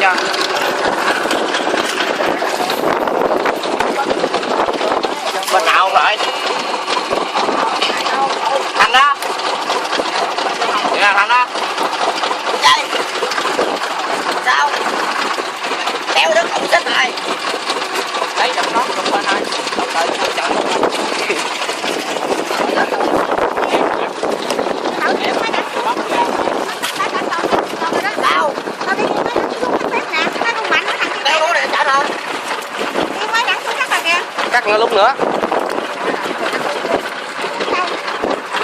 cho. Bên nào không rồi? Thành đó. Dạ Thành đó. Chơi. Sao? Kéo đất không xích rồi. Đấy đập nó đập bên thôi. Đập lại nó chọn luôn. Sao? Tao đi mấy đằng xuống cái bếp nè, mấy con mạnh nó thằng kia. Kéo nó để trả thôi. Đi mấy đằng xuống cắt rồi kìa. Cắt nữa lúc nữa.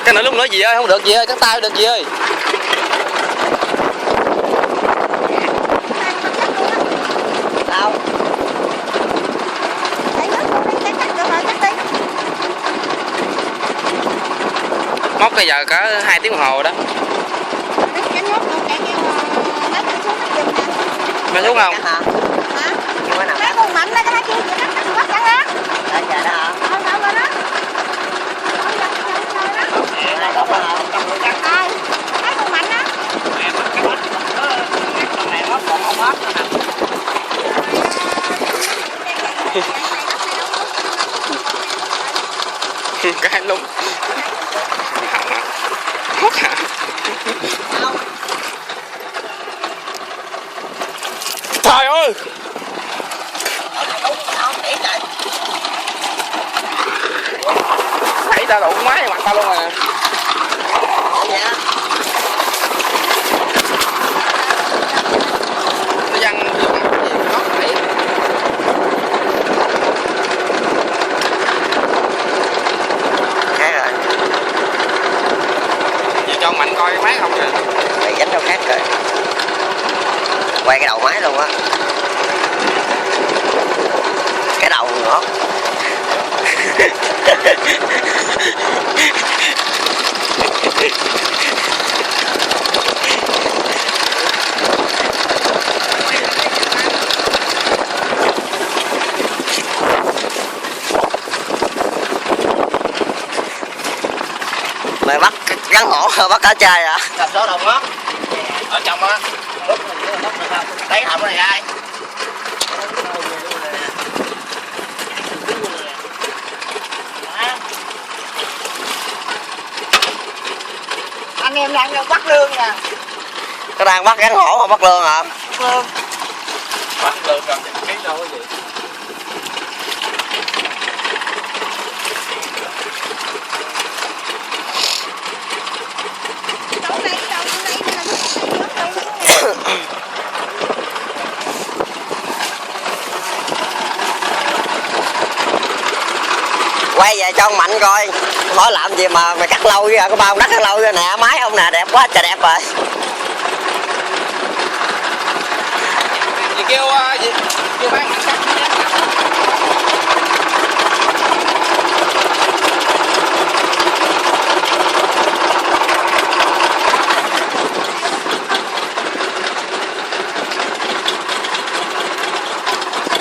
Cắt nữa lúc nữa gì ơi, không được gì ơi, cắt tay được gì ơi. Sao? Lấy nước luôn đi, cắt được rồi, cắt đi. Móc bây giờ cả 2 tiếng đồng hồ đó. Mày xuống không? Hả? Mấy con mạnh đó, cái kia gì đó, nó bắt chẳng á. Ở giờ đó hả? Đâu đâu rồi đó. Đây có mà cầm người cắt. Ai? Mấy con mạnh đó. Mẹ mất cái bánh. Con này mất còn không hết nữa nè. Cái lúng. Hốt hả? Trời ơi! Nãy ta đụng máy mặt ta luôn rồi nè. Nó văng vô mặt gì nó vậy. Khác rồi. Giờ cho mạnh coi cái máy không nè. Mày dánh đâu khác rồi. Quay cái đầu máy luôn á. Cái đầu ngọt. Mày bắt gắn hổ bắt cá trai à? Gặp số đồng á. Ở trong á. Đấy hộp này ai? Anh em đang bắt lương nè. Có đang bắt gắn hổ mà bắt lương hả? Lương. Bắt lương rồi, cái đâu cái gì? Đâu đây là Quay về cho ông Mạnh coi. Hỏi làm gì mà mày cắt lâu vậy? Có bao đất cắt lâu vậy nè, máy không nè, đẹp quá trời đẹp rồi. Gì kêu gì? Kêu bán cắt nhé.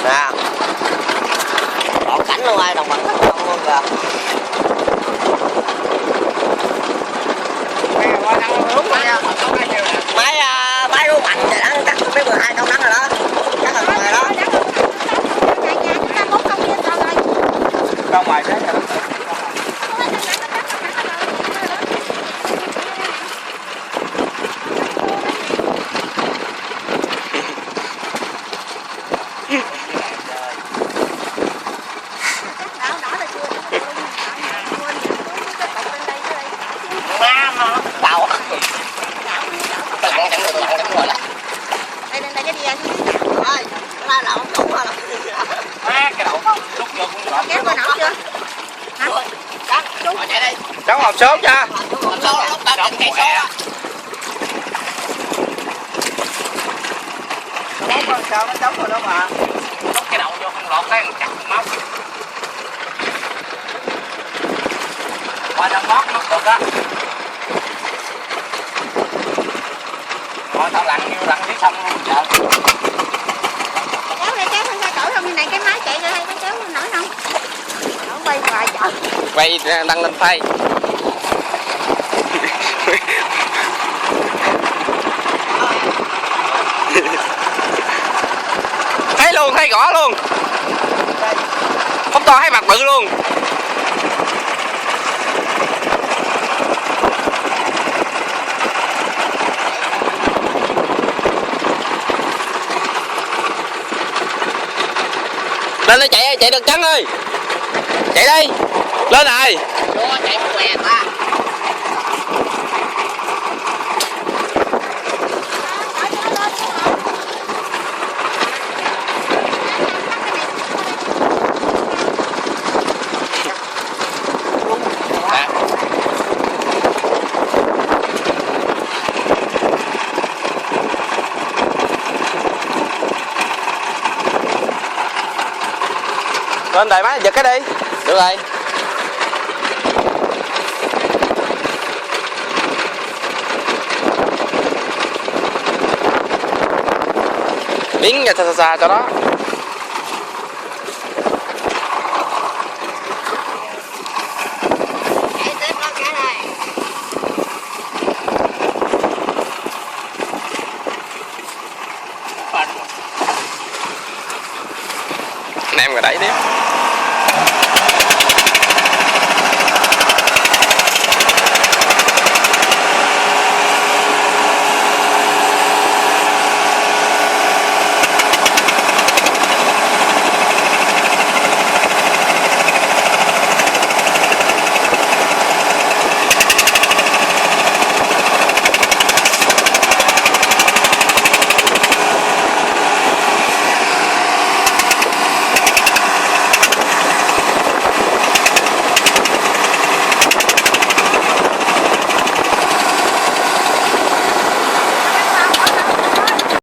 Nè. Đọt cảnh luôn ai đồng bằng đất không luôn kìa. Máy của Mạnh thì đã cắt mấy 12 công đất rồi đó. Cắt là rồi đó. Ra ngoài thế rồi. Má tàu. Lặn chẳng được gọi là. đây cái gì anh? Ơi, cái đậu đủ rồi. Má cái đậu lúc vô cũng gọt. Kéo coi nổi chưa? Hả? Cắt, chú chạy đi. Cháu hộp sốt nha. Hộp số lúc ta cầm cây số á. Đóng con sao nó chống rồi đó mà. Đóng cái đậu vô không lọt cái chặt máu. Qua đang mót nó được á. Rồi tao lặn dưới sông luôn chợ. Kéo đây kéo không ra cỡ không, như này cái máy chạy ra đây có kéo nổi không? Nó quay hoài chợ. Quay đăng lên phay. luôn, thấy rõ luôn. Phóng to thấy mặt bự luôn. Lên đây chạy, chạy được trắng ơi. Chạy đi. Lên rồi. Vô chạy một què ta. Lên đài má, giật cái đi. Được rồi. Biến ra xa xa cho đó.